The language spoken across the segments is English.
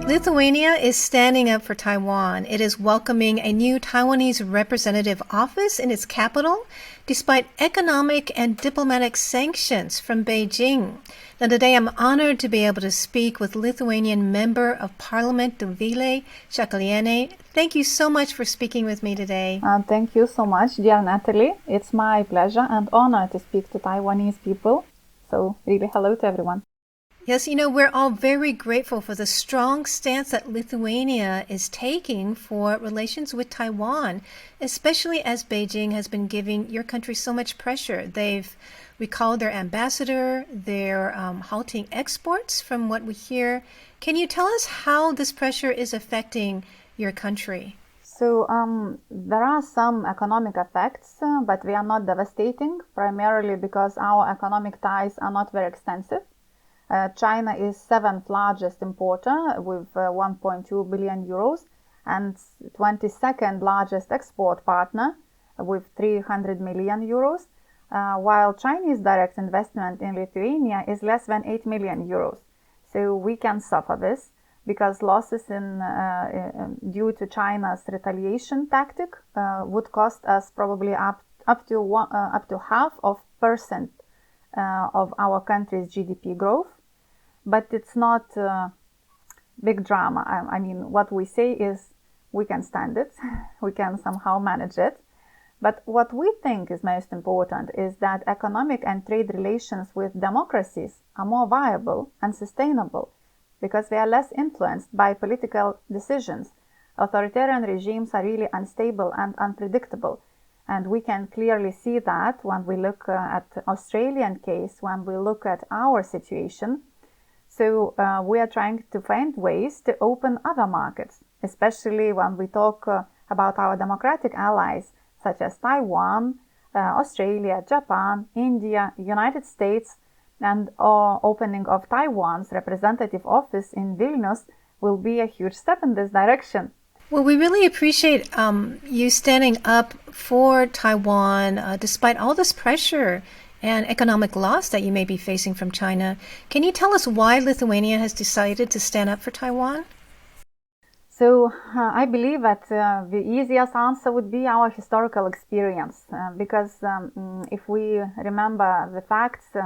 Lithuania is standing up for Taiwan. It is welcoming a new Taiwanese representative office in its capital, despite economic and diplomatic sanctions from Beijing. Now, today I'm honored to be able to speak with Lithuanian Member of Parliament Dovilė, Šakalienė. Thank you so much for speaking with me today. Thank you so much, dear Natalie. It's my pleasure and honor to speak to Taiwanese people. So, really hello to everyone. Yes, we're all very grateful for the strong stance that Lithuania is taking for relations with Taiwan, especially as Beijing has been giving your country so much pressure. They've recalled their ambassador, they're halting exports from what we hear. Can you tell us how this pressure is affecting your country? So there are some economic effects, but they are not devastating, primarily because our economic ties are not very extensive. China is 7th largest importer with 1.2 billion euros and 22nd largest export partner with 300 million euros, while Chinese direct investment in Lithuania is less than 8 million euros. So we can suffer this because losses due to China's retaliation tactic would cost us probably up to 0.5% of our country's GDP growth. But it's not big drama. I mean, what we say is we can stand it, we can somehow manage it. But what we think is most important is that economic and trade relations with democracies are more viable and sustainable because they are less influenced by political decisions. Authoritarian regimes are really unstable and unpredictable. And we can clearly see that when we look at the Australian case, when we look at our situation. So we are trying to find ways to open other markets, especially when we talk about our democratic allies such as Taiwan, Australia, Japan, India, United States, and opening of Taiwan's representative office in Vilnius will be a huge step in this direction. Well, we really appreciate you standing up for Taiwan despite all this pressure and economic loss that you may be facing from China. Can you tell us why Lithuania has decided to stand up for Taiwan? So I believe that the easiest answer would be our historical experience, because if we remember the facts,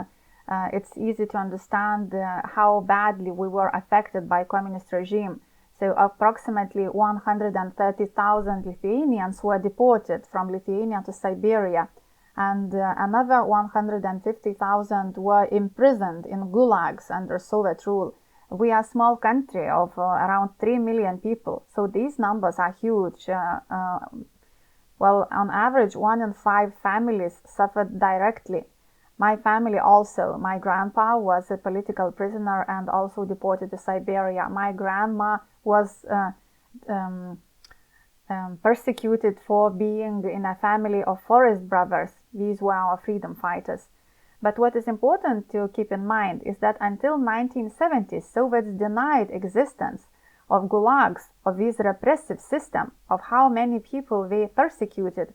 it's easy to understand how badly we were affected by communist regime. So approximately 130,000 Lithuanians were deported from Lithuania to Siberia, and another 150,000 were imprisoned in gulags under Soviet rule. We are a small country of around 3 million people, so these numbers are huge. Well, on average, 1 in 5 families suffered directly. My family also. My grandpa was a political prisoner and also deported to Siberia. My grandma was persecuted for being in a family of forest brothers. These were our freedom fighters. But what is important to keep in mind is that until 1970s, Soviets denied existence of gulags, of this repressive system, of how many people they persecuted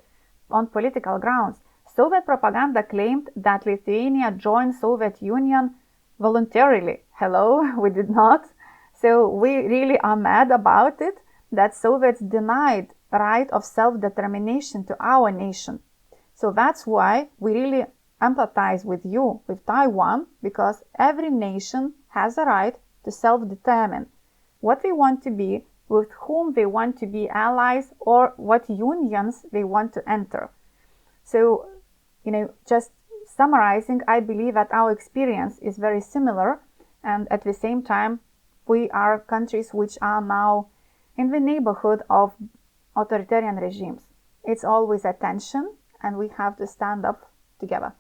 on political grounds. Soviet propaganda claimed that Lithuania joined Soviet Union voluntarily. Hello, we did not. So we really are mad about it, that Soviets denied right of self-determination to our nation. So that's why we really empathize with you, with Taiwan, because every nation has a right to self-determine what they want to be, with whom they want to be allies, or what unions they want to enter. So, just summarizing, I believe that our experience is very similar, and at the same time, we are countries which are now in the neighborhood of authoritarian regimes. It's always a tension, and we have to stand up together.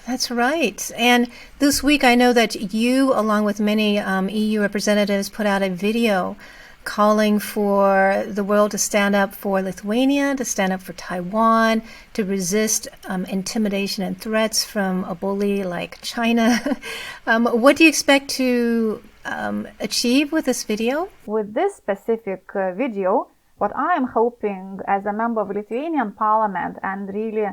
That's right. And this week, I know that you, along with many EU representatives, put out a video calling for the world to stand up for Lithuania, to stand up for Taiwan, to resist intimidation and threats from a bully like China. What do you expect to achieve with this video? With this specific video, what I am hoping as a member of Lithuanian Parliament and really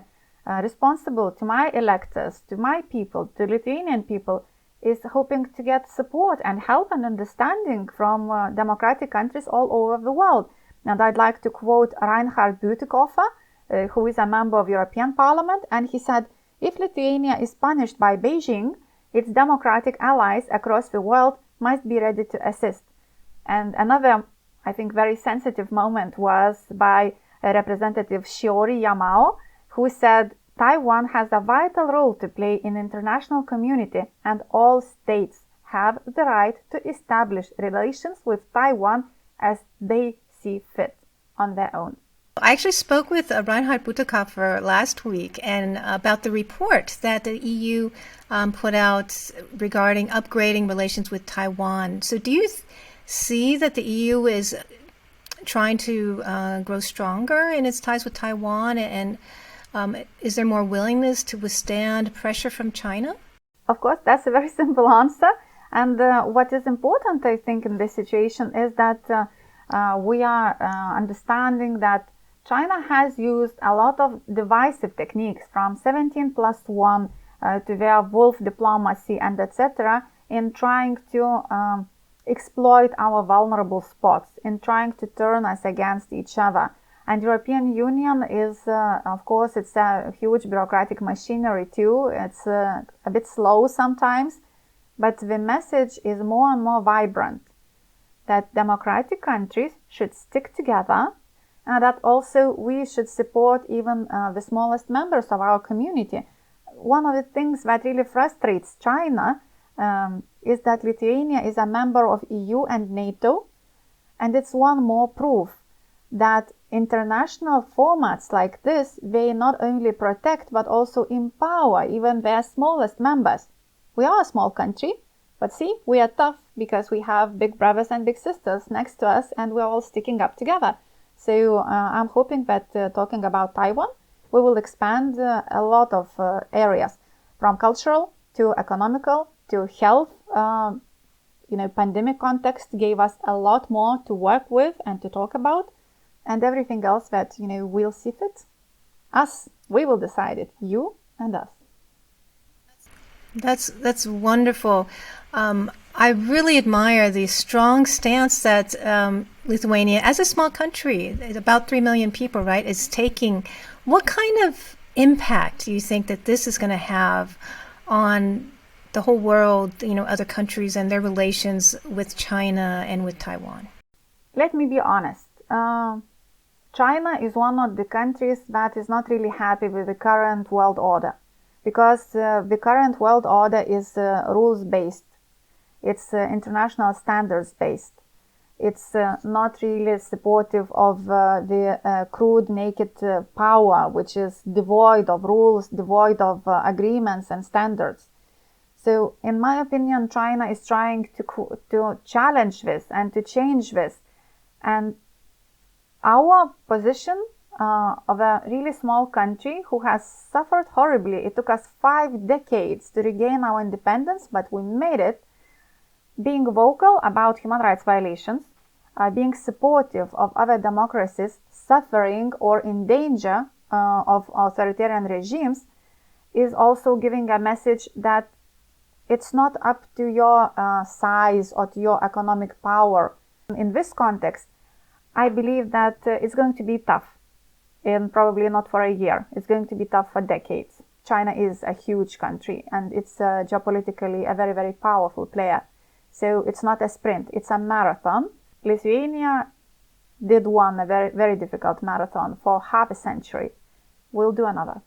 responsible to my electors, to my people, to Lithuanian people, is hoping to get support and help and understanding from democratic countries all over the world. And I'd like to quote Reinhard Bütikofer, who is a member of European Parliament, and he said, "If Lithuania is punished by Beijing, its democratic allies across the world must be ready to assist." And another, I think, very sensitive moment was by Representative Shiori Yamao, who said, "Taiwan has a vital role to play in the international community, and all states have the right to establish relations with Taiwan as they see fit on their own." I actually spoke with Reinhard Bütikofer last week and about the report that the EU put out regarding upgrading relations with Taiwan. So do you see that the EU is trying to grow stronger in its ties with Taiwan, and is there more willingness to withstand pressure from China? Of course, that's a very simple answer. And what is important, I think, in this situation is that we are understanding that China has used a lot of divisive techniques from 17+1 to their wolf diplomacy and etc. in trying to exploit our vulnerable spots, in trying to turn us against each other. And European Union is, of course, it's a huge bureaucratic machinery too. It's a bit slow sometimes, but the message is more and more vibrant that democratic countries should stick together, and that also we should support even the smallest members of our community. One of the things that really frustrates China is that Lithuania is a member of EU and NATO, and it's one more proof that international formats like this, they not only protect but also empower even their smallest members. We are a small country, but see, we are tough because we have big brothers and big sisters next to us, and we're all sticking up together. So I'm hoping that talking about Taiwan, we will expand a lot of areas, from cultural to economical to health. Pandemic context gave us a lot more to work with and to talk about, and everything else that we'll see fit. Us, we will decide it. You and us. That's wonderful. I really admire the strong stance that Lithuania, as a small country, about 3 million people, right, is taking. What kind of impact do you think that this is going to have on the whole world, other countries and their relations with China and with Taiwan? Let me be honest. China is one of the countries that is not really happy with the current world order, because the current world order is rules-based. It's international standards-based. It's not really supportive of the crude, naked power, which is devoid of rules, devoid of agreements and standards. So, in my opinion, China is trying to challenge this and to change this. And our position of a really small country who has suffered horribly, it took us 5 decades to regain our independence, but we made it. Being vocal about human rights violations, being supportive of other democracies suffering or in danger of authoritarian regimes, is also giving a message that it's not up to your size or to your economic power. In this context, I believe that it's going to be tough, and probably not for a year. It's going to be tough for decades. China is a huge country, and it's geopolitically a very, very powerful player. So it's not a sprint, it's a marathon. Lithuania did one a very, very difficult marathon for half a century. We'll do another.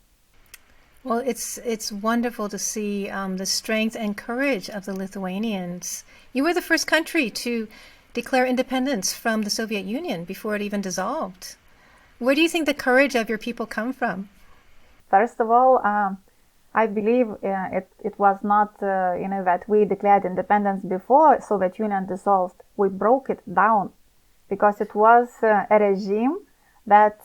Well, it's wonderful to see the strength and courage of the Lithuanians. You were the first country to declare independence from the Soviet Union before it even dissolved. Where do you think the courage of your people come from? First of all, I believe it was not, that we declared independence before Soviet Union dissolved. We broke it down because it was a regime that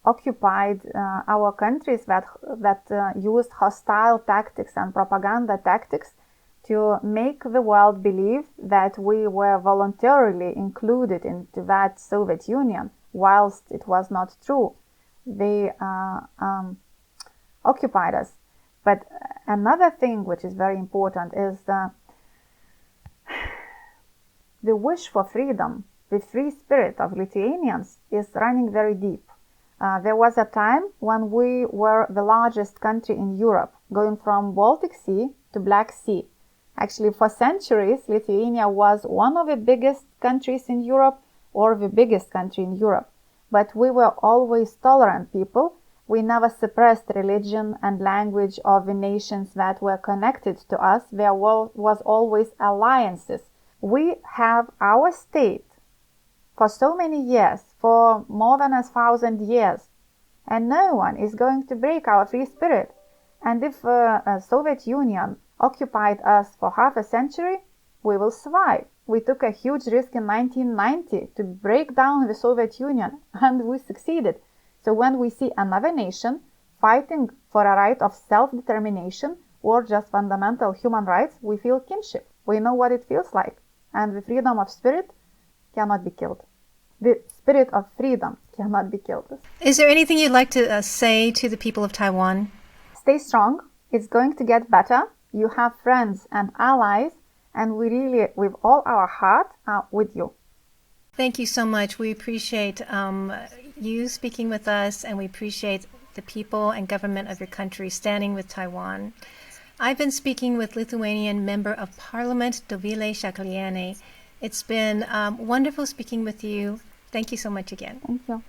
occupied our countries, that used hostile tactics and propaganda tactics to make the world believe that we were voluntarily included into that Soviet Union, whilst it was not true. They occupied us. But another thing which is very important is the wish for freedom, the free spirit of Lithuanians is running very deep. There was a time when we were the largest country in Europe, going from Baltic Sea to Black Sea. Actually, for centuries, Lithuania was one of the biggest countries in Europe or the biggest country in Europe. But we were always tolerant people. We never suppressed religion and language of the nations that were connected to us. There was always alliances. We have our state for so many years, for more than 1,000 years, and no one is going to break our free spirit. And if Soviet Union occupied us for half a century, we will survive. We took a huge risk in 1990 to break down the Soviet Union, and we succeeded. So when we see another nation fighting for a right of self-determination or just fundamental human rights, we feel kinship. We know what it feels like. And the freedom of spirit cannot be killed. The spirit of freedom cannot be killed. Is there anything you'd like to say to the people of Taiwan? Stay strong. It's going to get better. You have friends and allies, and we really, with all our heart, are with you. Thank you so much. We appreciate you speaking with us, and we appreciate the people and government of your country standing with Taiwan. I've been speaking with Lithuanian Member of Parliament Dovilė Šakalienė. It's been wonderful speaking with you. Thank you so much again. Thank you.